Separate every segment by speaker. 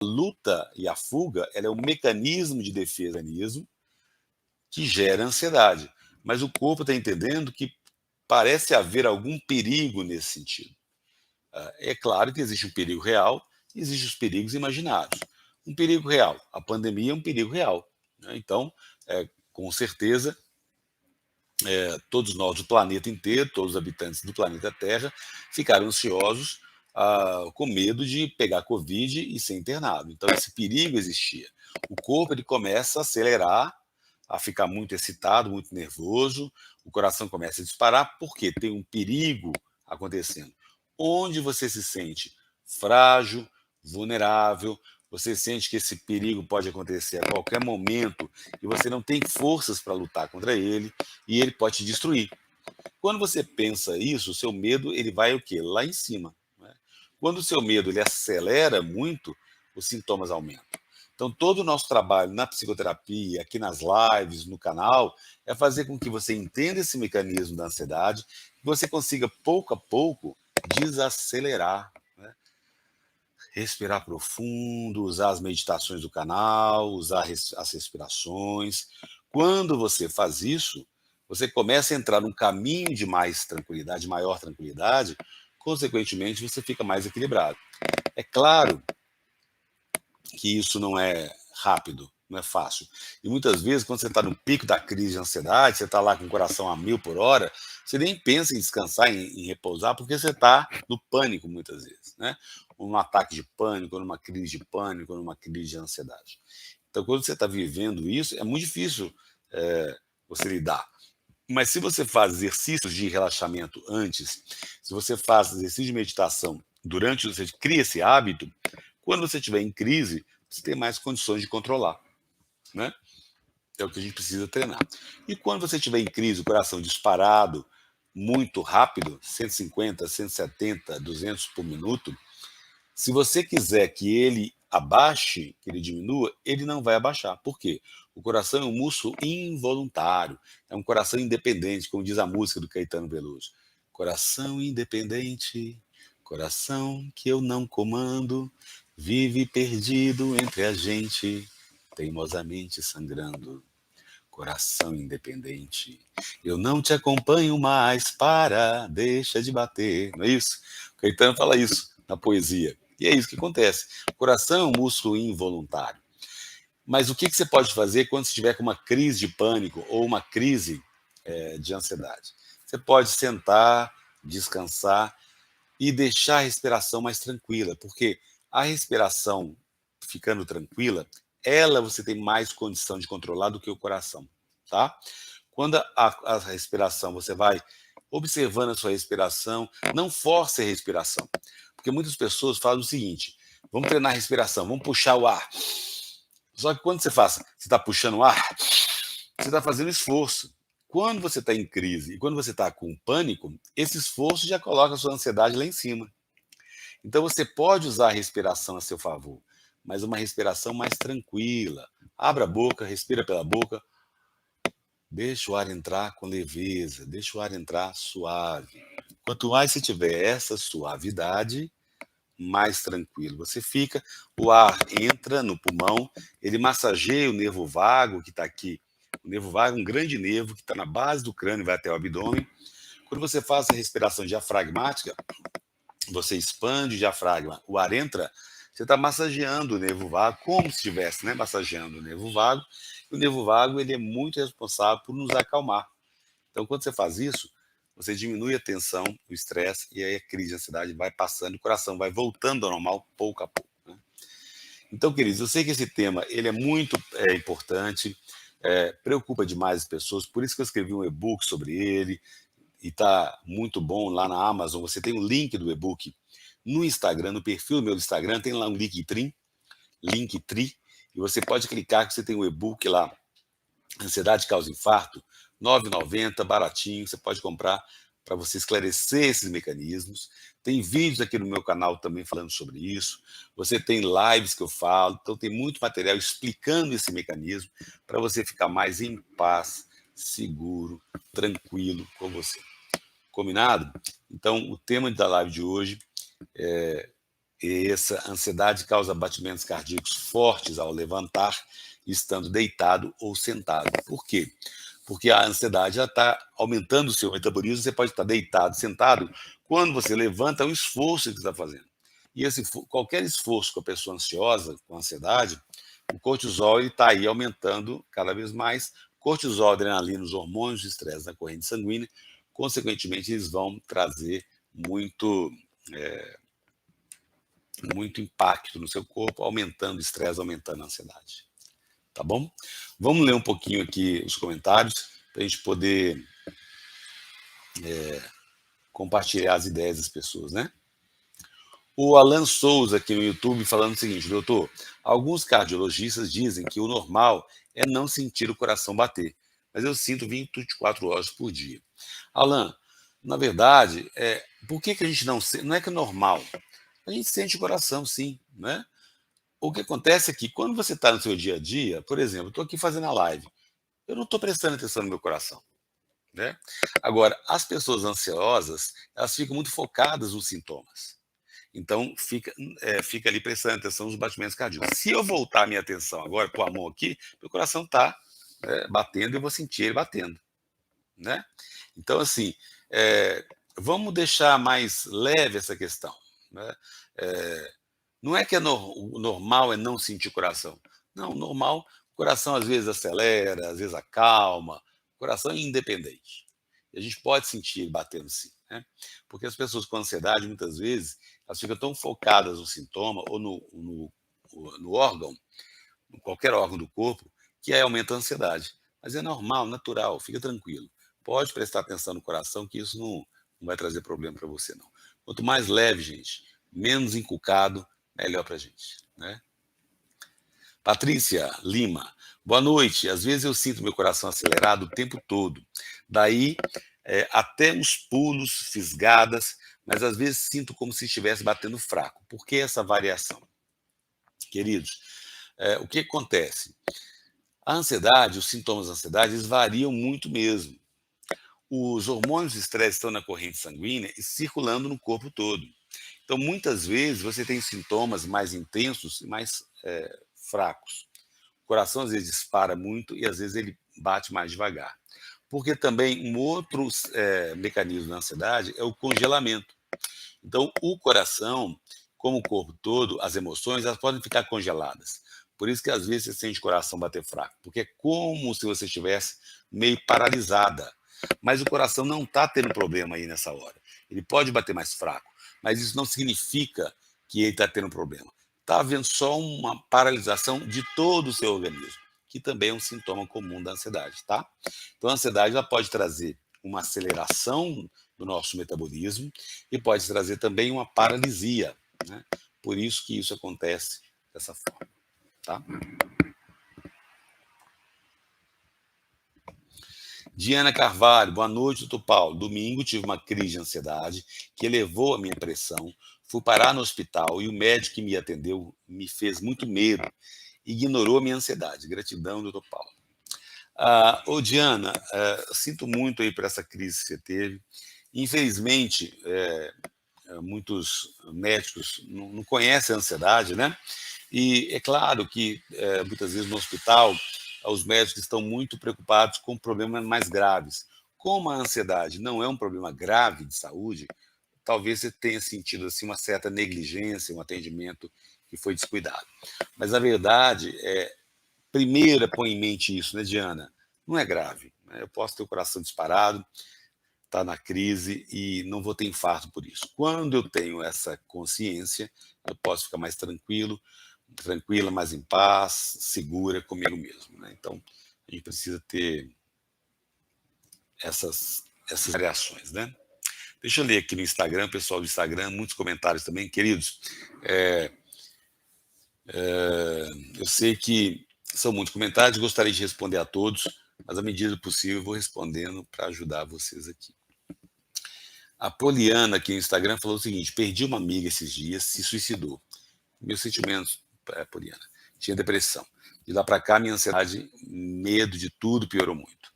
Speaker 1: luta e a fuga, ela é um mecanismo de defesa, que gera ansiedade. Mas o corpo está entendendo que parece haver algum perigo nesse sentido. É claro que existe um perigo real e existem os perigos imaginários. Um perigo real, a pandemia é um perigo real, né? Então, com certeza, todos nós do planeta inteiro, todos os habitantes do planeta Terra, ficaram ansiosos, com medo de pegar Covid e ser internado. Então, esse perigo existia. O corpo ele começa a acelerar, a ficar muito excitado, muito nervoso, o coração começa a disparar, porque tem um perigo acontecendo. Onde você se sente frágil, vulnerável, você sente que esse perigo pode acontecer a qualquer momento e você não tem forças para lutar contra ele, e ele pode te destruir. Quando você pensa isso, o seu medo ele vai o quê? Lá em cima, né? Quando o seu medo ele acelera muito, os sintomas aumentam. Então, todo o nosso trabalho na psicoterapia, aqui nas lives, no canal, é fazer com que você entenda esse mecanismo da ansiedade, que você consiga, pouco a pouco, desacelerar, né? Respirar profundo, usar as meditações do canal, usar as respirações. Quando você faz isso, você começa a entrar num caminho de mais tranquilidade, maior tranquilidade, consequentemente você fica mais equilibrado. É claro que isso não é rápido, não é fácil. E muitas vezes, quando você está no pico da crise de ansiedade, você está lá com o coração a 1000 por hora, você nem pensa em descansar, em repousar, porque você está no pânico muitas vezes, né? Num ataque de pânico, numa crise de pânico, numa crise de ansiedade. Então, quando você está vivendo isso, é muito difícil você lidar. Mas se você faz exercícios de relaxamento antes, se você faz exercício de meditação durante, você cria esse hábito, quando você estiver em crise, você tem mais condições de controlar, né? É o que a gente precisa treinar. E quando você estiver em crise, o coração disparado, muito rápido, 150, 170, 200 por minuto, se você quiser que ele abaixe, que ele diminua, ele não vai abaixar. Por quê? O coração é um músculo involuntário, é um coração independente, como diz a música do Caetano Veloso. Coração independente, coração que eu não comando, vive perdido entre a gente, teimosamente sangrando. Coração independente, eu não te acompanho mais, para, deixa de bater. Não é isso? O Caetano fala isso na poesia. E é isso que acontece. O coração é um músculo involuntário. Mas o que você pode fazer quando você estiver com uma crise de pânico ou uma crise de ansiedade? Você pode sentar, descansar e deixar a respiração mais tranquila, porque a respiração ficando tranquila, ela você tem mais condição de controlar do que o coração, tá? Quando a respiração, você vai observando a sua respiração, não force a respiração, porque muitas pessoas fazem o seguinte: vamos treinar a respiração, vamos puxar o ar. Só que quando você está puxando o ar, você está fazendo esforço. Quando você está em crise e quando você está com pânico, esse esforço já coloca a sua ansiedade lá em cima. Então você pode usar a respiração a seu favor, mas uma respiração mais tranquila. Abra a boca, respira pela boca, deixa o ar entrar com leveza, deixa o ar entrar suave. Quanto mais você tiver essa suavidade, mais tranquilo você fica. O ar entra no pulmão, ele massageia o nervo vago que está aqui. O nervo vago é um grande nervo que está na base do crânio, vai até o abdômen. Quando você faz a respiração diafragmática, você expande o diafragma, o ar entra, você está massageando o nervo vago, como se estivesse, né, massageando o nervo vago. E o nervo vago ele é muito responsável por nos acalmar. Então, quando você faz isso, você diminui a tensão, o estresse, e aí a crise de ansiedade vai passando, o coração vai voltando ao normal pouco a pouco, né? Então, queridos, eu sei que esse tema ele é muito importante, preocupa demais as pessoas, por isso que eu escrevi um e-book sobre ele, e está muito bom lá na Amazon. Você tem o link do e-book no Instagram, no perfil meu do Instagram, tem lá um Linktree, e você pode clicar que você tem o e-book lá, Ansiedade Causa Infarto, R$ 9,90, baratinho, você pode comprar para você esclarecer esses mecanismos. Tem vídeos aqui no meu canal também falando sobre isso. Você tem lives que eu falo, então tem muito material explicando esse mecanismo para você ficar mais em paz, seguro, tranquilo com você. Combinado? Então, o tema da live de hoje é Essa ansiedade causa batimentos cardíacos fortes ao levantar, estando deitado ou sentado. Por quê? Porque a ansiedade já está aumentando o seu metabolismo, você pode estar deitado, sentado, quando você levanta, é um esforço que você está fazendo. E qualquer esforço com a pessoa ansiosa, com ansiedade, o cortisol está aí aumentando cada vez mais. Cortisol, adrenalina, os hormônios de estresse na corrente sanguínea, consequentemente, eles vão trazer muito, muito impacto no seu corpo, aumentando o estresse, aumentando a ansiedade. Tá bom? Vamos ler um pouquinho aqui os comentários, para a gente poder compartilhar as ideias das pessoas, né? O Alan Souza aqui no YouTube falando o seguinte: doutor, alguns cardiologistas dizem que o normal é não sentir o coração bater, mas eu sinto 24 horas por dia. Alan, na verdade, por que a gente não sente? Não é que é normal, a gente sente o coração sim, né? O que acontece é que quando você está no seu dia a dia, por exemplo, eu estou aqui fazendo a live, eu não estou prestando atenção no meu coração, né? Agora, as pessoas ansiosas, elas ficam muito focadas nos sintomas. Então, fica ali prestando atenção nos batimentos cardíacos. Se eu voltar a minha atenção agora, pôr a mão aqui, meu coração está batendo e eu vou sentir ele batendo, né? Então, assim, vamos deixar mais leve essa questão, né? Não é que o normal é não sentir o coração. Não, normal, o coração às vezes acelera, às vezes acalma, o coração é independente. E a gente pode sentir ele batendo sim, né? Porque as pessoas com ansiedade, muitas vezes, elas ficam tão focadas no sintoma ou no órgão, em qualquer órgão do corpo, que aí aumenta a ansiedade. Mas é normal, natural, fica tranquilo. Pode prestar atenção no coração, que isso não vai trazer problema para você, não. Quanto mais leve, gente, menos encucado, melhor para a gente, né? Patrícia Lima, boa noite. Às vezes eu sinto meu coração acelerado o tempo todo. Daí, até uns pulos, fisgadas, mas às vezes sinto como se estivesse batendo fraco. Por que essa variação? Queridos, o que acontece? A ansiedade, os sintomas da ansiedade, eles variam muito mesmo. Os hormônios de estresse estão na corrente sanguínea e circulando no corpo todo. Então, muitas vezes, você tem sintomas mais intensos e mais fracos. O coração, às vezes, dispara muito e, às vezes, ele bate mais devagar. Porque também um outro mecanismo da ansiedade é o congelamento. Então, o coração, como o corpo todo, as emoções, elas podem ficar congeladas. Por isso que, às vezes, você sente o coração bater fraco. Porque é como se você estivesse meio paralisada. Mas o coração não está tendo problema aí nessa hora. Ele pode bater mais fraco, mas isso não significa que ele está tendo problema. Está havendo só uma paralisação de todo o seu organismo, que também é um sintoma comum da ansiedade, tá? Então, a ansiedade ela pode trazer uma aceleração do nosso metabolismo e pode trazer também uma paralisia, né? Por isso que isso acontece dessa forma, tá? Diana Carvalho, boa noite, doutor Paulo. Domingo tive uma crise de ansiedade que elevou a minha pressão. Fui parar no hospital e o médico que me atendeu me fez muito medo. Ignorou a minha ansiedade. Gratidão, doutor Paulo. Diana, sinto muito aí por essa crise que você teve. Infelizmente, muitos médicos não conhecem a ansiedade, né? E é claro que muitas vezes no hospital os médicos estão muito preocupados com problemas mais graves. Como a ansiedade não é um problema grave de saúde, talvez você tenha sentido assim uma certa negligência, um atendimento que foi descuidado. Mas a verdade primeiro põe em mente isso, né, Diana? Não é grave. Né? Eu posso ter o coração disparado, estar na crise e não vou ter infarto por isso. Quando eu tenho essa consciência, eu posso ficar mais tranquila, mais em paz, segura comigo mesmo. Né? Então, a gente precisa ter essas variações. Né? Deixa eu ler aqui no Instagram, pessoal do Instagram, muitos comentários também. Queridos, eu sei que são muitos comentários, gostaria de responder a todos, mas à medida do possível eu vou respondendo para ajudar vocês aqui. A Poliana aqui no Instagram falou o seguinte: perdi uma amiga esses dias, se suicidou. Meus sentimentos, Poliana. Tinha depressão. De lá para cá, minha ansiedade, medo de tudo piorou muito.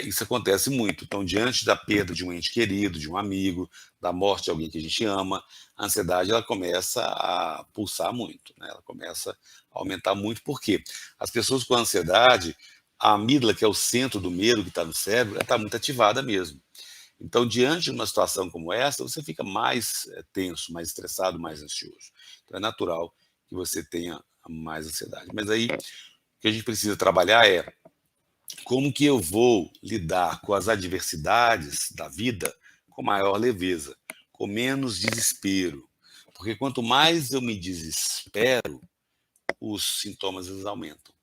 Speaker 1: Isso acontece muito. Então, diante da perda de um ente querido, de um amigo, da morte de alguém que a gente ama, a ansiedade ela começa a pulsar muito, né, ela começa a aumentar muito, porque as pessoas com ansiedade, a amígdala, que é o centro do medo que está no cérebro, ela está muito ativada mesmo. Então, diante de uma situação como essa, você fica mais tenso, mais estressado, mais ansioso. Então, é natural que você tenha mais ansiedade. Mas aí, o que a gente precisa trabalhar é como que eu vou lidar com as adversidades da vida com maior leveza, com menos desespero. Porque quanto mais eu me desespero, os sintomas eles aumentam.